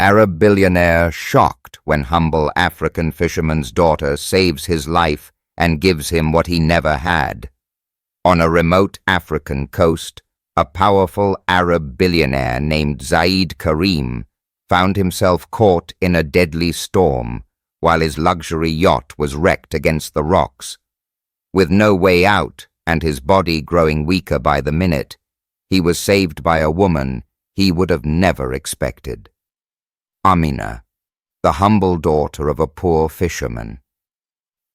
Arab billionaire shocked when humble African fisherman's daughter saves his life and gives him what he never had. On a remote African coast, a powerful Arab billionaire named Zaid Karim found himself caught in a deadly storm while his luxury yacht was wrecked against the rocks. With no way out and his body growing weaker by the minute, he was saved by a woman he would have never expected. Amina, the humble daughter of a poor fisherman.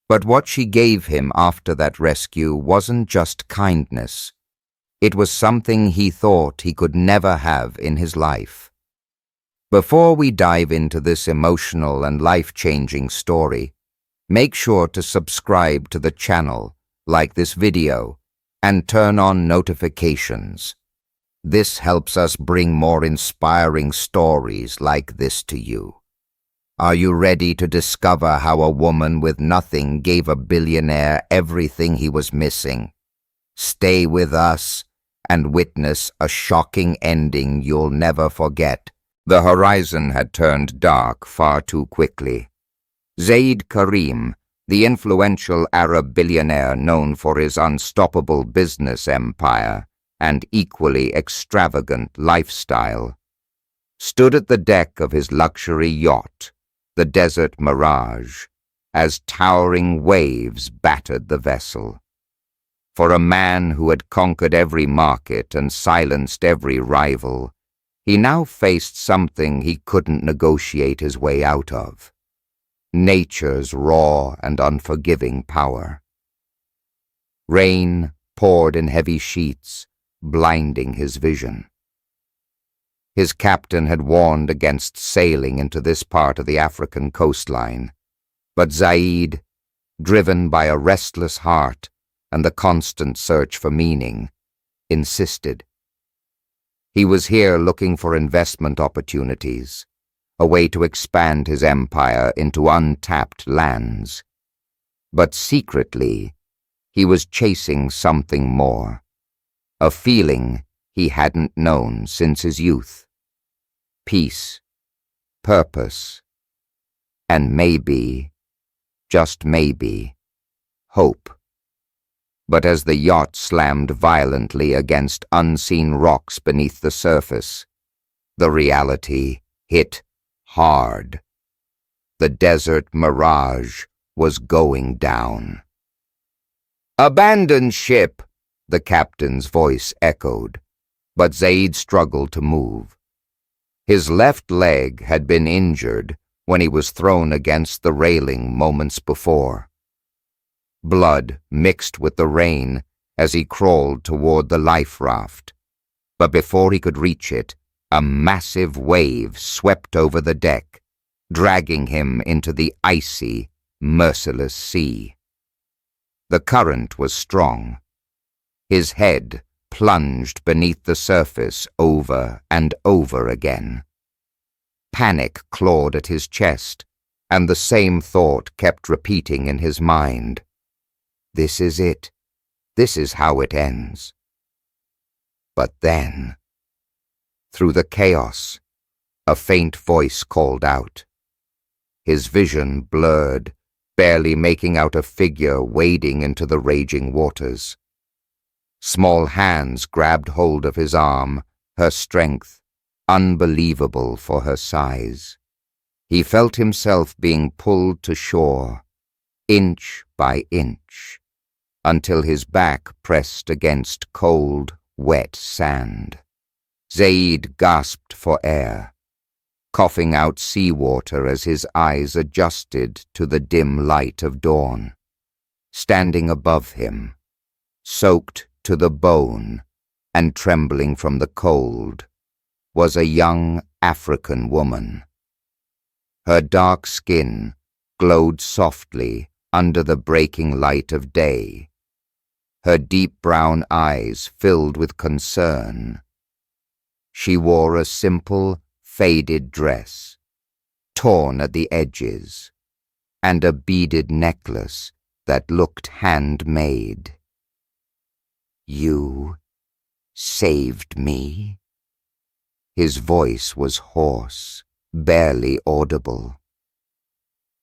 But what she gave him after that rescue wasn't just kindness. It was something he thought he could never have in his life. Before we dive into this emotional and life-changing story, make sure to subscribe to the channel, like this video, and turn on notifications. This helps us bring more inspiring stories like this to you. Are you ready to discover how a woman with nothing gave a billionaire everything he was missing? Stay with us and witness a shocking ending you'll never forget. The horizon had turned dark far too quickly. Zaid Karim, the influential Arab billionaire known for his unstoppable business empire and equally extravagant lifestyle, stood at the deck of his luxury yacht, the Desert Mirage, as towering waves battered the vessel. For a man who had conquered every market and silenced every rival, he now faced something he couldn't negotiate his way out of: nature's raw and unforgiving power. Rain poured in heavy sheets, blinding his vision. His captain had warned against sailing into this part of the African coastline, but Zaid, driven by a restless heart and the constant search for meaning, insisted. He was here looking for investment opportunities, a way to expand his empire into untapped lands. But secretly, he was chasing something more, a feeling he hadn't known since his youth. Peace, purpose, and maybe, just maybe, hope. But as the yacht slammed violently against unseen rocks beneath the surface, the reality hit hard. The Desert Mirage was going down. "Abandon ship!" the captain's voice echoed, but Zaid struggled to move. His left leg had been injured when he was thrown against the railing moments before. Blood mixed with the rain as he crawled toward the life raft, but before he could reach it, a massive wave swept over the deck, dragging him into the icy, merciless sea. The current was strong. His head plunged beneath the surface over and over again. Panic clawed at his chest, and the same thought kept repeating in his mind. This is it. This is how it ends. But then, through the chaos, a faint voice called out. His vision blurred, barely making out a figure wading into the raging waters. Small hands grabbed hold of his arm, her strength unbelievable for her size. He felt himself being pulled to shore, inch by inch, until his back pressed against cold, wet sand. Zaid gasped for air, coughing out seawater as his eyes adjusted to the dim light of dawn. Standing above him, soaked to the bone and trembling from the cold, was a young African woman. Her dark skin glowed softly under the breaking light of day, her deep brown eyes filled with concern. She wore a simple, faded dress, torn at the edges, and a beaded necklace that looked handmade. "You saved me?" His voice was hoarse, barely audible.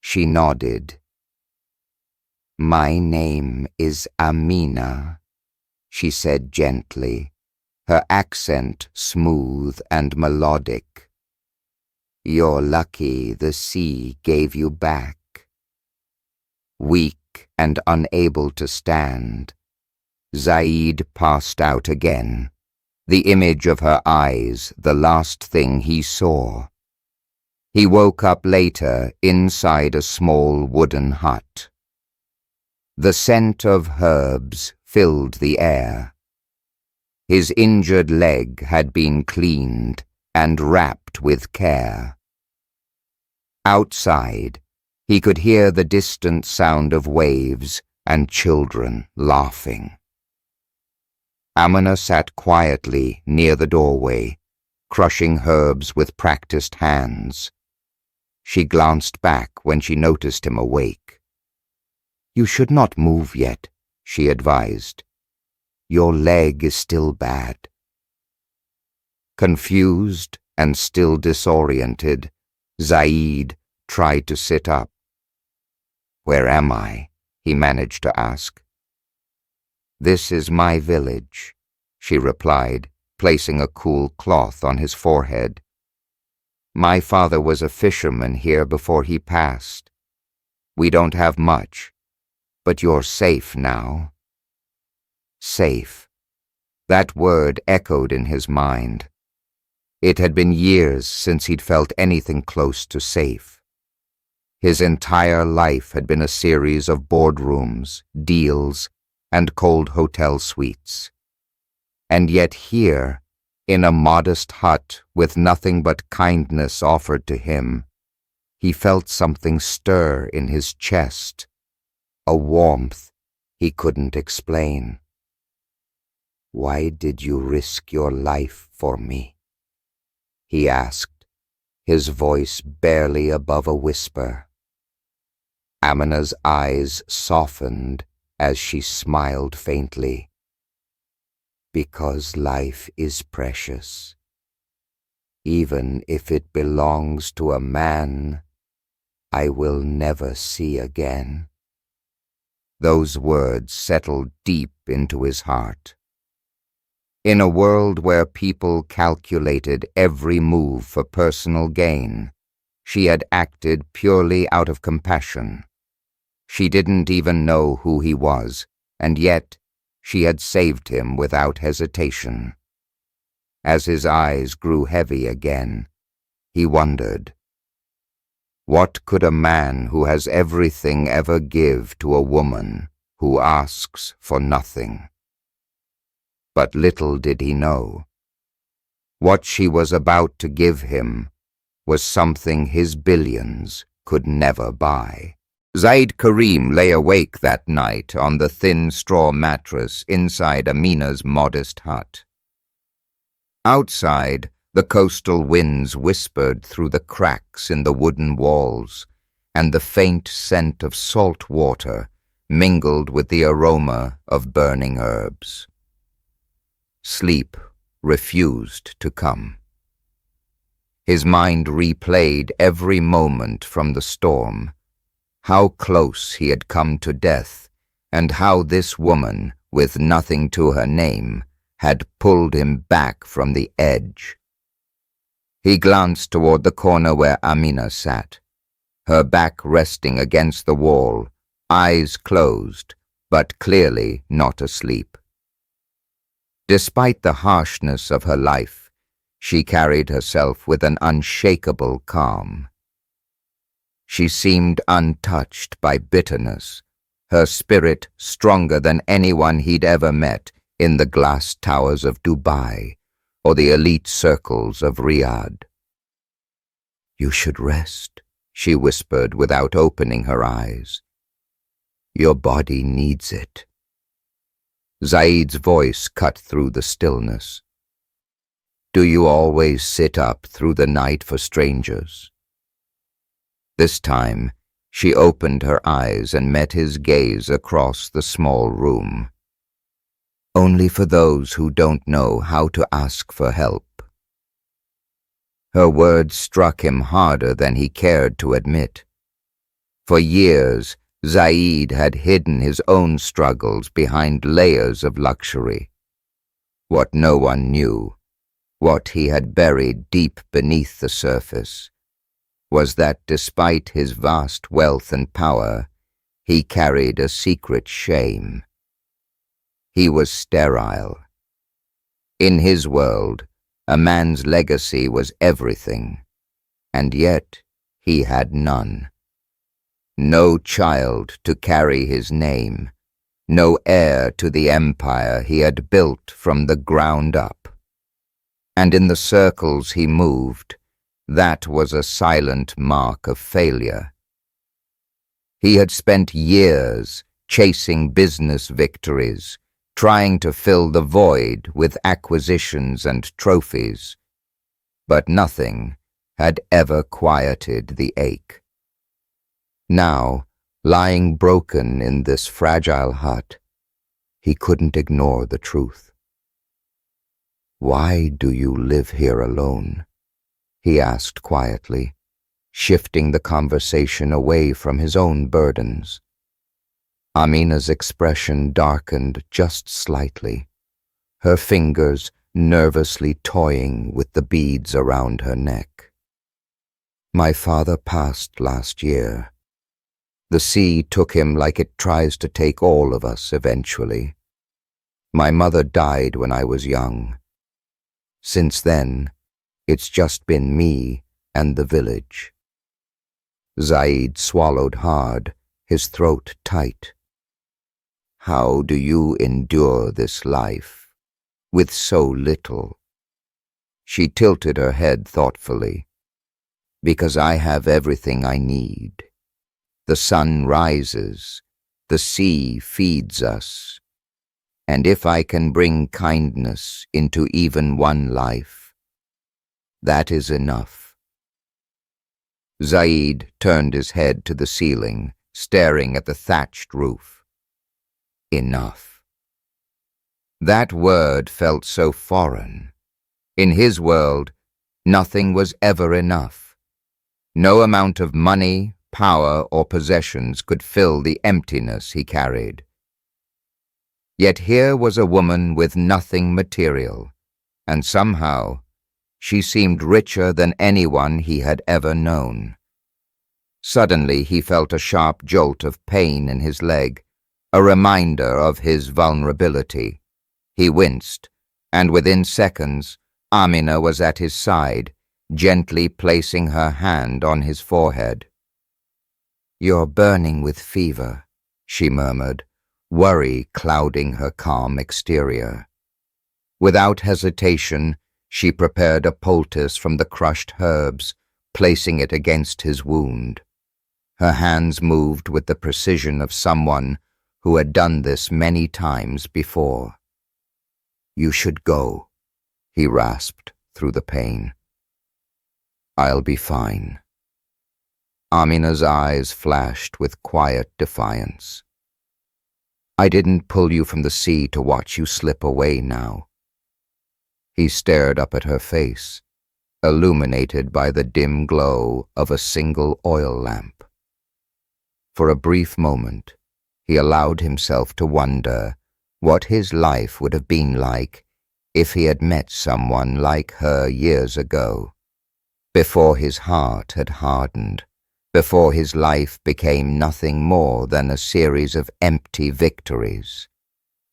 She nodded. "My name is Amina," she said gently, her accent smooth and melodic. "You're lucky the sea gave you back." Weak and unable to stand, Zaid passed out again, the image of her eyes the last thing he saw. He woke up later inside a small wooden hut. The scent of herbs filled the air. His injured leg had been cleaned and wrapped with care. Outside, he could hear the distant sound of waves and children laughing. Amina sat quietly near the doorway, crushing herbs with practiced hands. She glanced back when she noticed him awake. "You should not move yet," she advised. "Your leg is still bad." Confused and still disoriented, Zaid tried to sit up. "Where am I?" he managed to ask. "This is my village," she replied, placing a cool cloth on his forehead. "My father was a fisherman here before he passed. We don't have much, but you're safe now." Safe. That word echoed in his mind. It had been years since he'd felt anything close to safe. His entire life had been a series of boardrooms, deals, and cold hotel suites. And yet here, in a modest hut with nothing but kindness offered to him, he felt something stir in his chest, a warmth he couldn't explain. "Why did you risk your life for me?" he asked, his voice barely above a whisper. Amina's eyes softened as she smiled faintly. "Because life is precious. Even if it belongs to a man I will never see again." Those words settled deep into his heart. In a world where people calculated every move for personal gain, she had acted purely out of compassion. She didn't even know who he was, and yet she had saved him without hesitation. As his eyes grew heavy again, he wondered, what could a man who has everything ever give to a woman who asks for nothing? But little did he know. What she was about to give him was something his billions could never buy. Zaid Karim lay awake that night on the thin straw mattress inside Amina's modest hut. Outside, the coastal winds whispered through the cracks in the wooden walls, and the faint scent of salt water mingled with the aroma of burning herbs. Sleep refused to come. His mind replayed every moment from the storm, how close he had come to death, and how this woman, with nothing to her name, had pulled him back from the edge. He glanced toward the corner where Amina sat, her back resting against the wall, eyes closed, but clearly not asleep. Despite the harshness of her life, she carried herself with an unshakable calm. She seemed untouched by bitterness, her spirit stronger than anyone he'd ever met in the glass towers of Dubai or the elite circles of Riyadh. "You should rest," she whispered without opening her eyes. "Your body needs it." Zaid's voice cut through the stillness. "Do you always sit up through the night for strangers?" This time, she opened her eyes and met his gaze across the small room. "Only for those who don't know how to ask for help." Her words struck him harder than he cared to admit. For years, Zaid had hidden his own struggles behind layers of luxury. What no one knew, what he had buried deep beneath the surface, was that despite his vast wealth and power, he carried a secret shame. He was sterile. In his world, a man's legacy was everything, and yet he had none. No child to carry his name, no heir to the empire he had built from the ground up. And in the circles he moved, that was a silent mark of failure. He had spent years chasing business victories, trying to fill the void with acquisitions and trophies, but nothing had ever quieted the ache. Now, lying broken in this fragile hut, he couldn't ignore the truth. "Why do you live here alone?" he asked quietly, shifting the conversation away from his own burdens. Amina's expression darkened just slightly, her fingers nervously toying with the beads around her neck. "My father passed last year. The sea took him like it tries to take all of us eventually. My mother died when I was young. Since then, it's just been me and the village." Zaid swallowed hard, his throat tight. "How do you endure this life, with so little?" She tilted her head thoughtfully. "Because I have everything I need. The sun rises, the sea feeds us, and if I can bring kindness into even one life, that is enough." Zaid turned his head to the ceiling, staring at the thatched roof. Enough. That word felt so foreign. In his world, nothing was ever enough. No amount of money, power, or possessions could fill the emptiness he carried. Yet here was a woman with nothing material, and somehow she seemed richer than anyone he had ever known. Suddenly he felt a sharp jolt of pain in his leg, a reminder of his vulnerability. He winced, and within seconds, Amina was at his side, gently placing her hand on his forehead. "You're burning with fever," she murmured, worry clouding her calm exterior. Without hesitation, she prepared a poultice from the crushed herbs, placing it against his wound. Her hands moved with the precision of someone who had done this many times before. "You should go," he rasped through the pain. "I'll be fine." Amina's eyes flashed with quiet defiance. "I didn't pull you from the sea to watch you slip away now." He stared up at her face, illuminated by the dim glow of a single oil lamp. For a brief moment, he allowed himself to wonder what his life would have been like if he had met someone like her years ago, before his heart had hardened, before his life became nothing more than a series of empty victories.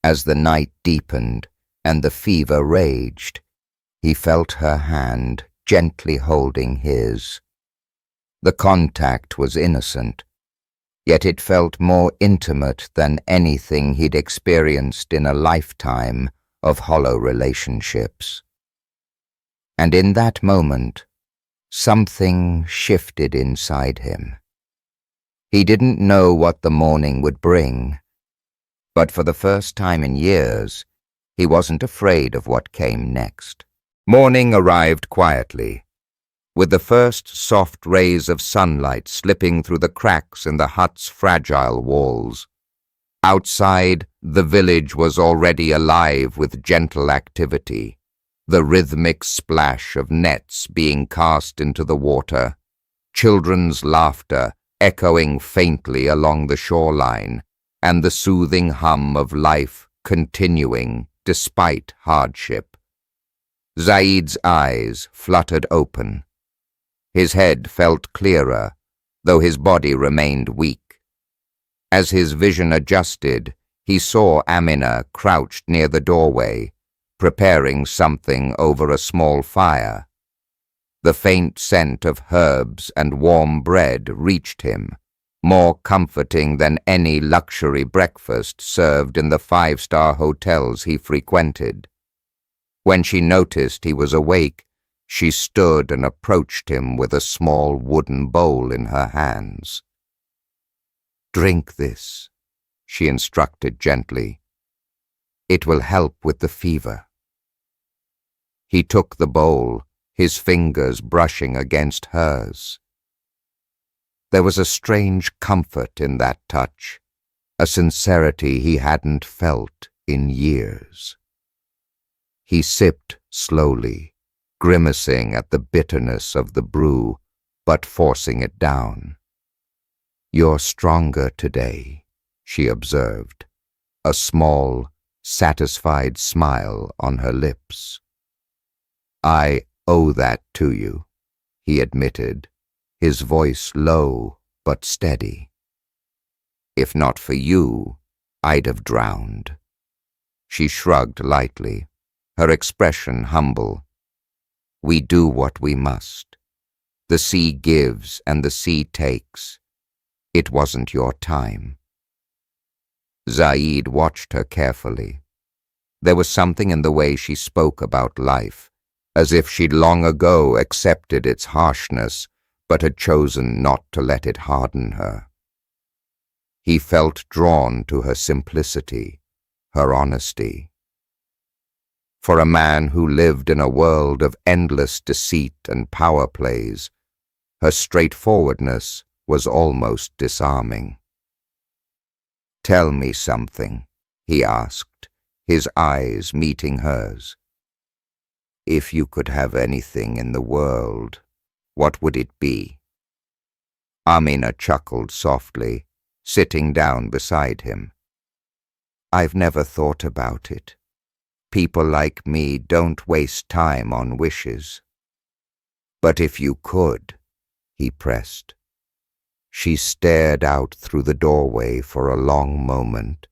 As the night deepened and the fever raged, he felt her hand gently holding his. The contact was innocent, yet it felt more intimate than anything he'd experienced in a lifetime of hollow relationships. And in that moment, something shifted inside him. He didn't know what the morning would bring, but for the first time in years, he wasn't afraid of what came next. Morning arrived quietly, with the first soft rays of sunlight slipping through the cracks in the hut's fragile walls. Outside, the village was already alive with gentle activity. the rhythmic splash of nets being cast into the water, children's laughter echoing faintly along the shoreline, and the soothing hum of life continuing despite hardship. Zaid's eyes fluttered open. His head felt clearer, though his body remained weak. As his vision adjusted, he saw Amina crouched near the doorway, preparing something over a small fire. The faint scent of herbs and warm bread reached him, more comforting than any luxury breakfast served in the five-star hotels he frequented. When she noticed he was awake, she stood and approached him with a small wooden bowl in her hands. "Drink this," she instructed gently. "It will help with the fever." He took the bowl, his fingers brushing against hers. There was a strange comfort in that touch, a sincerity he hadn't felt in years. He sipped slowly, grimacing at the bitterness of the brew, but forcing it down. "You're stronger today," she observed, a small, satisfied smile on her lips. "I owe that to you," he admitted, his voice low but steady. "If not for you, I'd have drowned." She shrugged lightly, her expression humble. "We do what we must. The sea gives and the sea takes. It wasn't your time." Zaid watched her carefully. There was something in the way she spoke about life, as if she'd long ago accepted its harshness, but had chosen not to let it harden her. He felt drawn to her simplicity, her honesty. For a man who lived in a world of endless deceit and power plays, her straightforwardness was almost disarming. "Tell me something," he asked, his eyes meeting hers. "If you could have anything in the world, what would it be?" Amina chuckled softly, sitting down beside him. "I've never thought about it. People like me don't waste time on wishes." "But if you could," he pressed. She stared out through the doorway for a long moment,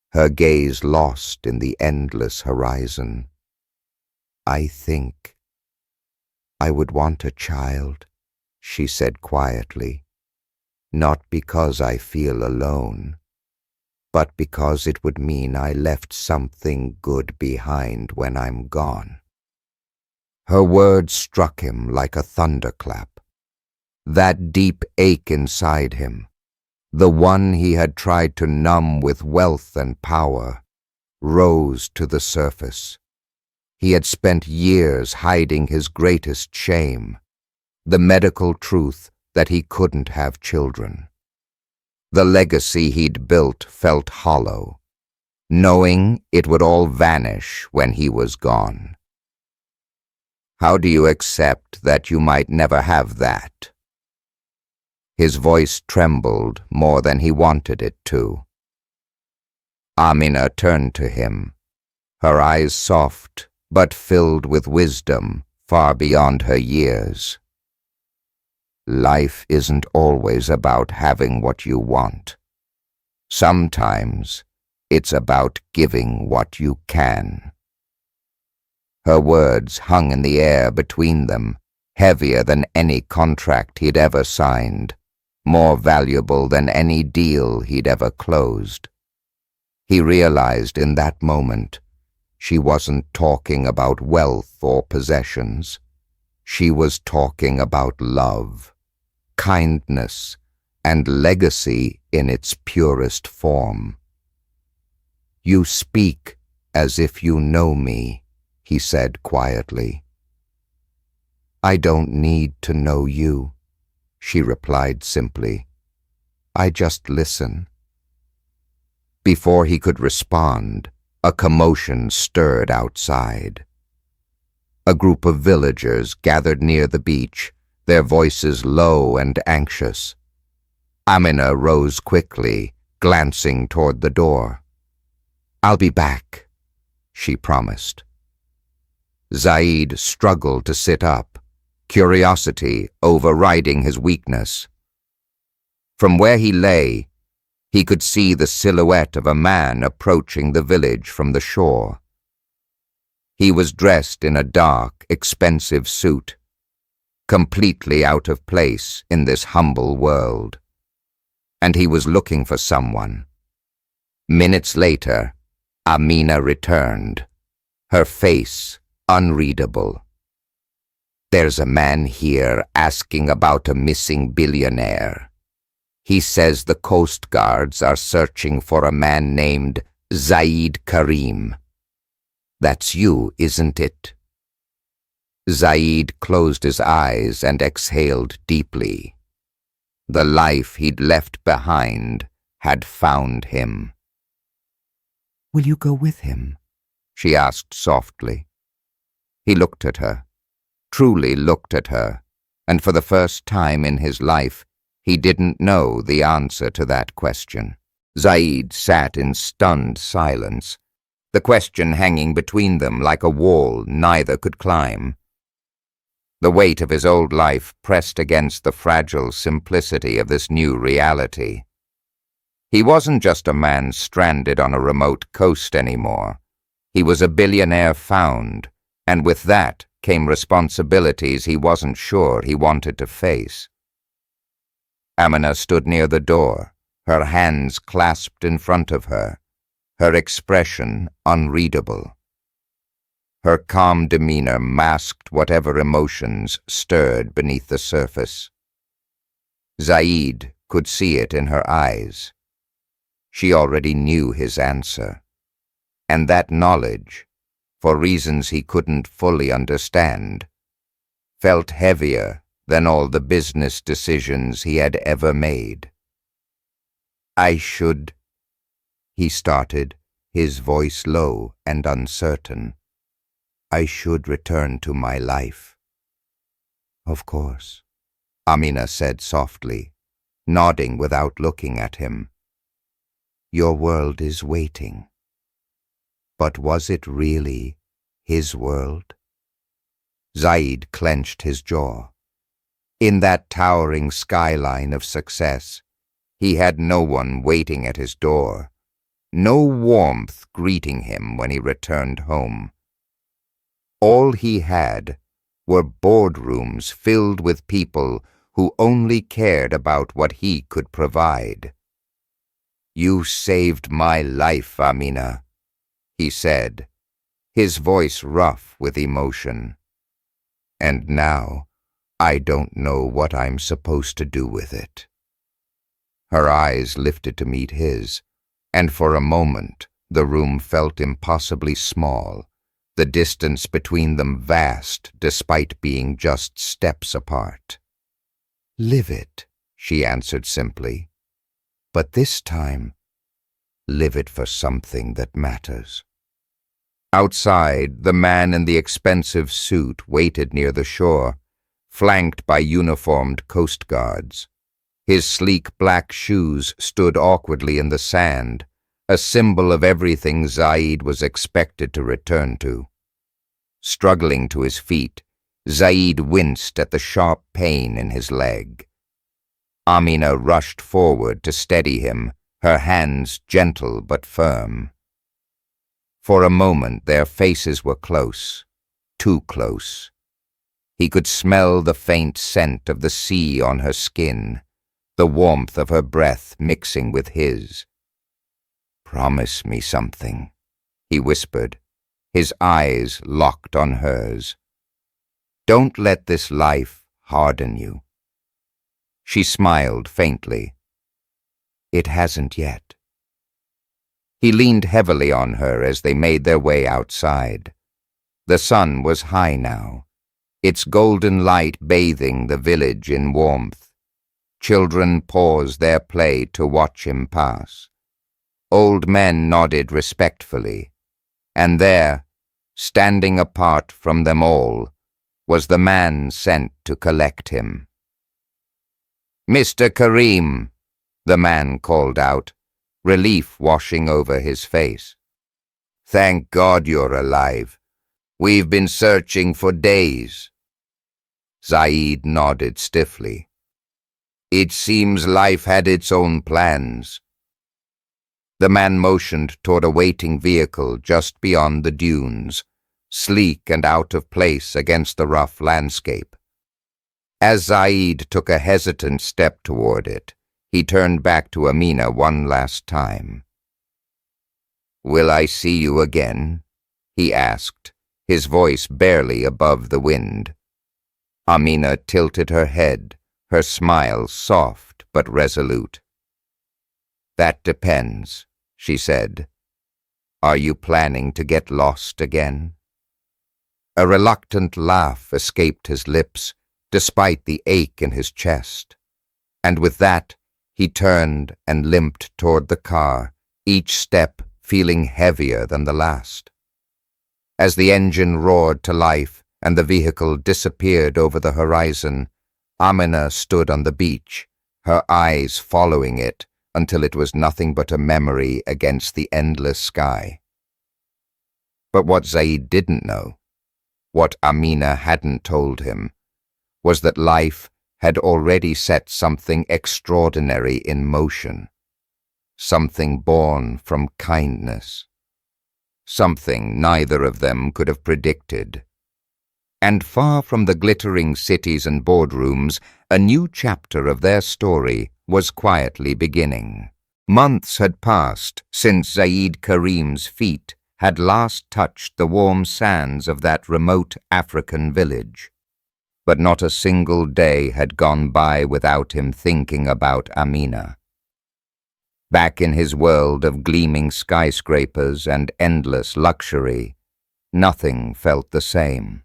her gaze lost in the endless horizon. "I think I would want a child," she said quietly, "not because I feel alone, but because it would mean I left something good behind when I'm gone." Her words struck him like a thunderclap. That deep ache inside him, the one he had tried to numb with wealth and power, rose to the surface. He had spent years hiding his greatest shame, the medical truth that he couldn't have children. The legacy he'd built felt hollow, knowing it would all vanish when he was gone. "How do you accept that you might never have that?" His voice trembled more than he wanted it to. Amina turned to him, her eyes soft but filled with wisdom far beyond her years. "Life isn't always about having what you want. Sometimes it's about giving what you can." Her words hung in the air between them, heavier than any contract he'd ever signed, more valuable than any deal he'd ever closed. He realized in that moment she wasn't talking about wealth or possessions. She was talking about love, kindness, and legacy in its purest form. "You speak as if you know me," he said quietly. "I don't need to know you," she replied simply. "I just listen." Before he could respond, a commotion stirred outside. A group of villagers gathered near the beach, their voices low and anxious. Amina rose quickly, glancing toward the door. "I'll be back," she promised. Zaid struggled to sit up, curiosity overriding his weakness. From where he lay, he could see the silhouette of a man approaching the village from the shore. He was dressed in a dark, expensive suit, completely out of place in this humble world. And he was looking for someone. Minutes later, Amina returned, her face unreadable. "There's a man here asking about a missing billionaire. He says the Coast Guards are searching for a man named Zaid Karim. That's you, isn't it?" Zaid closed his eyes and exhaled deeply. The life he'd left behind had found him. "Will you go with him?" she asked softly. He looked at her, truly looked at her, and for the first time in his life, he didn't know the answer to that question. Zaid sat in stunned silence, the question hanging between them like a wall neither could climb. The weight of his old life pressed against the fragile simplicity of this new reality. He wasn't just a man stranded on a remote coast anymore. He was a billionaire found, and with that came responsibilities he wasn't sure he wanted to face. Amina stood near the door, her hands clasped in front of her, her expression unreadable. Her calm demeanor masked whatever emotions stirred beneath the surface. Zaid could see it in her eyes. She already knew his answer, and that knowledge, for reasons he couldn't fully understand, felt heavier than all the business decisions he had ever made. "I should," he started, his voice low and uncertain. "I should return to my life." "Of course," Amina said softly, nodding without looking at him. "Your world is waiting." But was it really his world? Zaid clenched his jaw. In that towering skyline of success, he had no one waiting at his door, no warmth greeting him when he returned home. All he had were boardrooms filled with people who only cared about what he could provide. "You saved my life, Amina," he said, his voice rough with emotion. "And now I don't know what I'm supposed to do with it." Her eyes lifted to meet his, and for a moment the room felt impossibly small, the distance between them vast despite being just steps apart. "Live it," she answered simply. "But this time, live it for something that matters." Outside, the man in the expensive suit waited near the shore, flanked by uniformed coast guards. His sleek black shoes stood awkwardly in the sand, a symbol of everything Zaid was expected to return to. Struggling to his feet, Zaid winced at the sharp pain in his leg. Amina rushed forward to steady him, her hands gentle but firm. For a moment their faces were close, too close. He could smell the faint scent of the sea on her skin, the warmth of her breath mixing with his. "Promise me something," he whispered, his eyes locked on hers. "Don't let this life harden you." She smiled faintly. "It hasn't yet." He leaned heavily on her as they made their way outside. The sun was high now, its golden light bathing the village in warmth. Children paused their play to watch him pass. Old men nodded respectfully, and there, Standing apart from them all was the man sent to collect him. "Mr. Karim," the man called out, relief washing over his face. "Thank God you're alive. We've been searching for days." Zaid nodded stiffly. "It seems life had its own plans." The man motioned toward a waiting vehicle just beyond the dunes, sleek and out of place against the rough landscape. As Zaid took a hesitant step toward it, he turned back to Amina one last time. "Will I see you again?" he asked, his voice barely above the wind. Amina tilted her head, her smile soft but resolute. "That depends," she said. "Are you planning to get lost again?" A reluctant laugh escaped his lips, despite the ache in his chest. And with that, he turned and limped toward the car, each step feeling heavier than the last. As the engine roared to life and the vehicle disappeared over the horizon, Amina stood on the beach, her eyes following it until it was nothing but a memory against the endless sky. But what Zaid didn't know, what Amina hadn't told him, was that life had already set something extraordinary in motion, something born from kindness, something neither of them could have predicted. And far from the glittering cities and boardrooms, a new chapter of their story was quietly beginning. Months had passed since Zaid Karim's feet had last touched the warm sands of that remote African village. But not a single day had gone by without him thinking about Amina. Back in his world of gleaming skyscrapers and endless luxury, nothing felt the same.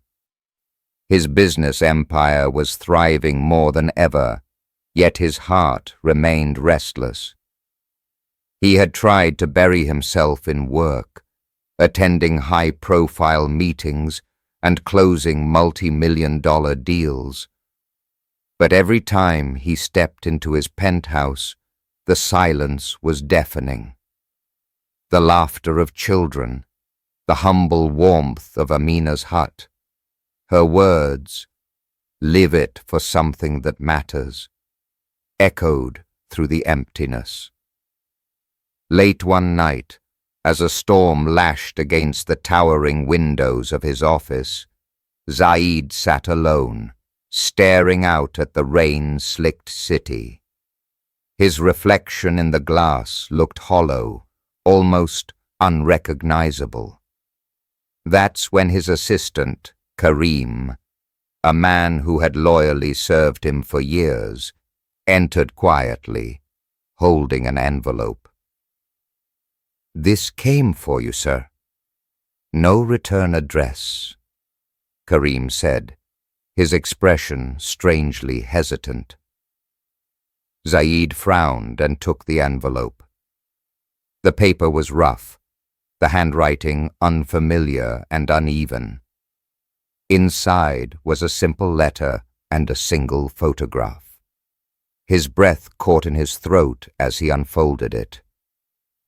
His business empire was thriving more than ever, yet his heart remained restless. He had tried to bury himself in work, attending high-profile meetings and closing multi-million-dollar deals. But every time he stepped into his penthouse, the silence was deafening. The laughter of children, the humble warmth of Amina's hut, her words, "Live it for something that matters," echoed through the emptiness. Late one night, as a storm lashed against the towering windows of his office, Zaid sat alone, staring out at the rain-slicked city. His reflection in the glass looked hollow, almost unrecognizable. That's when his assistant, Karim, a man who had loyally served him for years, entered quietly, holding an envelope. "This came for you, sir. No return address," Karim said, his expression strangely hesitant. Zaid frowned and took the envelope. The paper was rough, the handwriting unfamiliar and uneven. Inside was a simple letter and a single photograph. His breath caught in his throat as he unfolded it.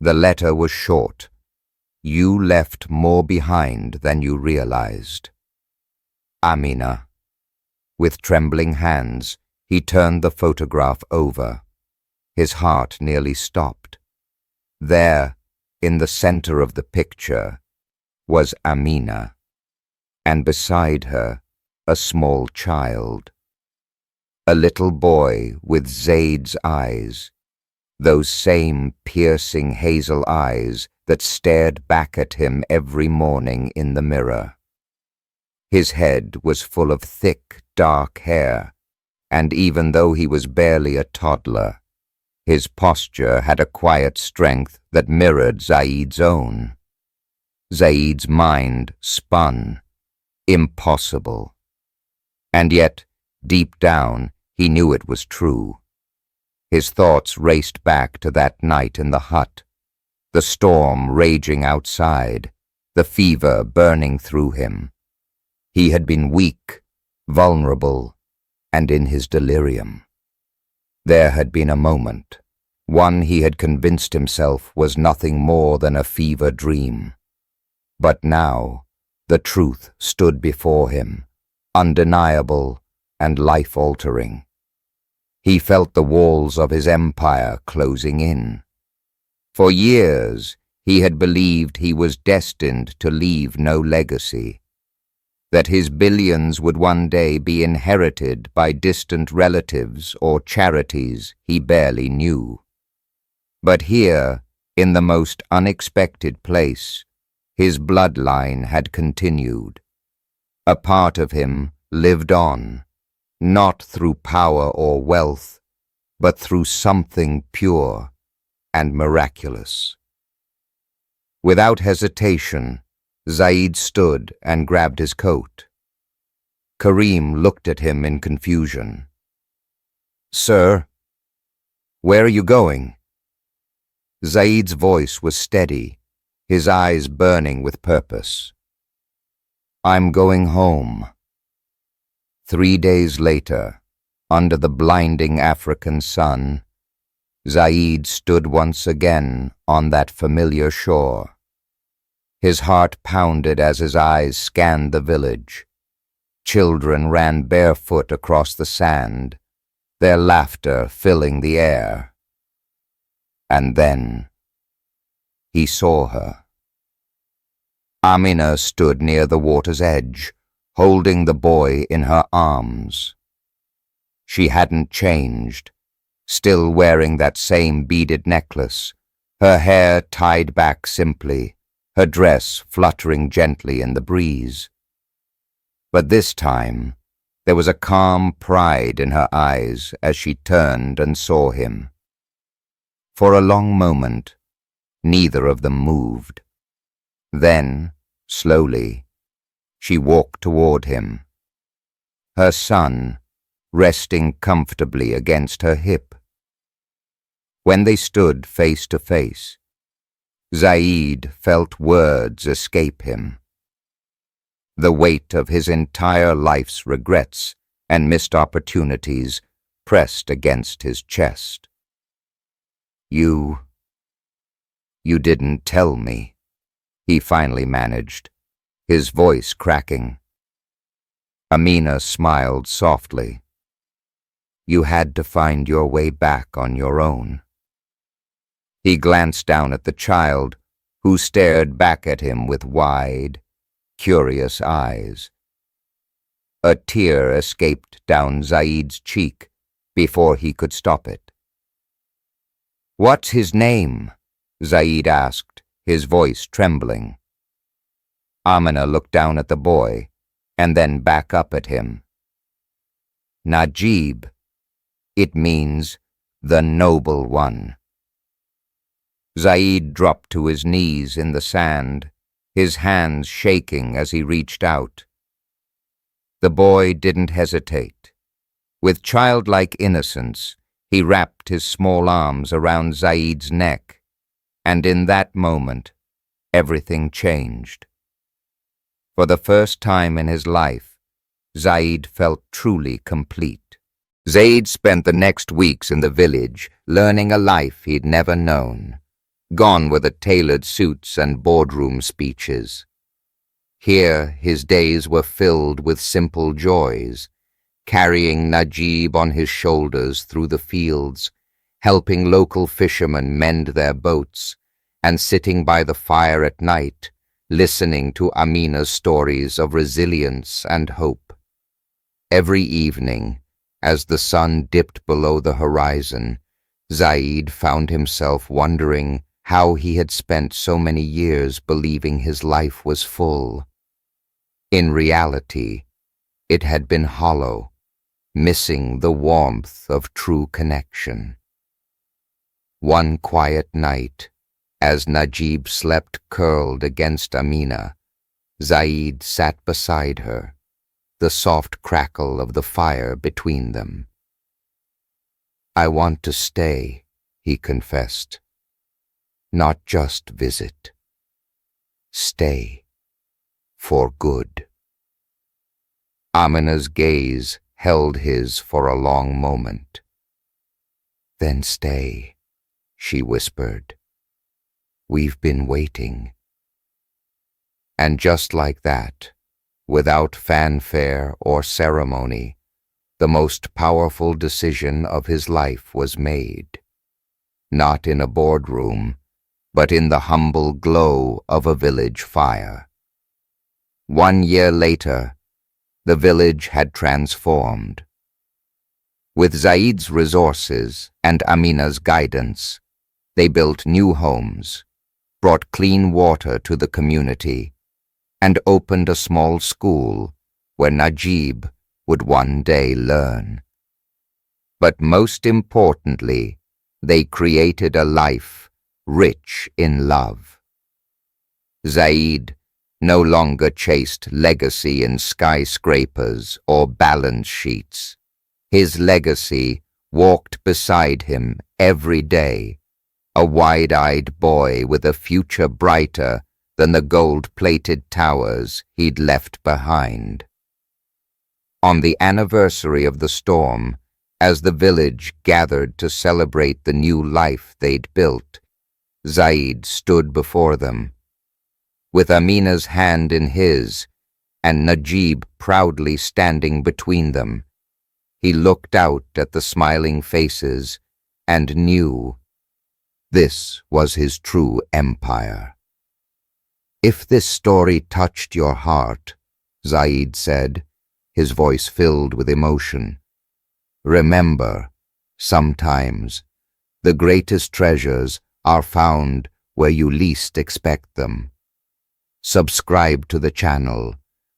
The letter was short. "You left more behind than you realized. Amina." With trembling hands, he turned the photograph over. His heart nearly stopped. There, in the center of the picture, was Amina, and beside her, a small child. A little boy with Zaid's eyes, those same piercing hazel eyes that stared back at him every morning in the mirror. His head was full of thick, dark hair, and even though he was barely a toddler, his posture had a quiet strength that mirrored Zaid's own. Zaid's mind spun. Impossible. And yet, deep down, he knew it was true. His thoughts raced back to that night in the hut, the storm raging outside, the fever burning through him. He had been weak, vulnerable, and in his delirium. There had been a moment, one he had convinced himself was nothing more than a fever dream. But now, the truth stood before him, undeniable and life-altering. He felt the walls of his empire closing in. For years, he had believed he was destined to leave no legacy, that his billions would one day be inherited by distant relatives or charities he barely knew. But here, in the most unexpected place, his bloodline had continued. A part of him lived on, not through power or wealth, but through something pure and miraculous. Without hesitation, Zaid stood and grabbed his coat. Karim looked at him in confusion. "Sir, where are you going?" Zaid's voice was steady, his eyes burning with purpose. "I'm going home." 3 days later, under the blinding African sun, Zaid stood once again on that familiar shore. His heart pounded as his eyes scanned the village. Children ran barefoot across the sand, their laughter filling the air. And then he saw her. Amina stood near the water's edge, holding the boy in her arms. She hadn't changed, still wearing that same beaded necklace, her hair tied back simply, her dress fluttering gently in the breeze. But this time, there was a calm pride in her eyes as she turned and saw him. For a long moment, neither of them moved. Then, slowly, she walked toward him, her son resting comfortably against her hip. When they stood face to face, Zaid felt words escape him. The weight of his entire life's regrets and missed opportunities pressed against his chest. You didn't tell me," he finally managed, his voice cracking. Amina smiled softly. "You had to find your way back on your own." He glanced down at the child, who stared back at him with wide, curious eyes. A tear escaped down Zaid's cheek before he could stop it. "What's his name?" Zaid asked, his voice trembling. Amina looked down at the boy, and then back up at him. "Najib. It means the Noble One." Zaid dropped to his knees in the sand, his hands shaking as he reached out. The boy didn't hesitate. With childlike innocence, he wrapped his small arms around Zaid's neck, and in that moment, everything changed. For the first time in his life, Zaid felt truly complete. Zaid spent the next weeks in the village, learning a life he'd never known. Gone were the tailored suits and boardroom speeches. Here his days were filled with simple joys, carrying Najib on his shoulders through the fields, helping local fishermen mend their boats, and sitting by the fire at night, listening to Amina's stories of resilience and hope. Every evening, as the sun dipped below the horizon, Zaid found himself wondering how he had spent so many years believing his life was full. In reality, it had been hollow, missing the warmth of true connection. One quiet night, as Najib slept curled against Amina, Zaid sat beside her, the soft crackle of the fire between them. "I want to stay," he confessed. "Not just visit. Stay." for good. Amina's gaze held his for a long moment. "Then stay," she whispered. "We've been waiting." And just like that, without fanfare or ceremony, the most powerful decision of his life was made. Not in a boardroom, but in the humble glow of a village fire. 1 year later, the village had transformed. With Zaid's resources and Amina's guidance, they built new homes, brought clean water to the community, and opened a small school where Najib would one day learn. But most importantly, they created a life rich in love. Zaid no longer chased legacy in skyscrapers or balance sheets. His legacy walked beside him every day, a wide-eyed boy with a future brighter than the gold-plated towers he'd left behind. On the anniversary of the storm, as the village gathered to celebrate the new life they'd built, Zaid stood before them. With Amina's hand in his, and Najib proudly standing between them, he looked out at the smiling faces and knew this was his true empire. "If this story touched your heart," Zaid said, his voice filled with emotion, "remember, sometimes the greatest treasures are found where you least expect them. Subscribe to the channel,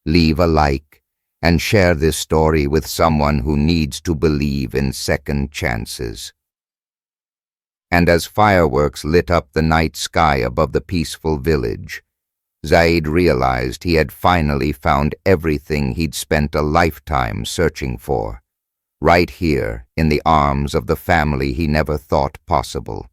leave a like, and share this story with someone who needs to believe in second chances." And as fireworks lit up the night sky above the peaceful village, Zaid realized he had finally found everything he'd spent a lifetime searching for, right here in the arms of the family he never thought possible.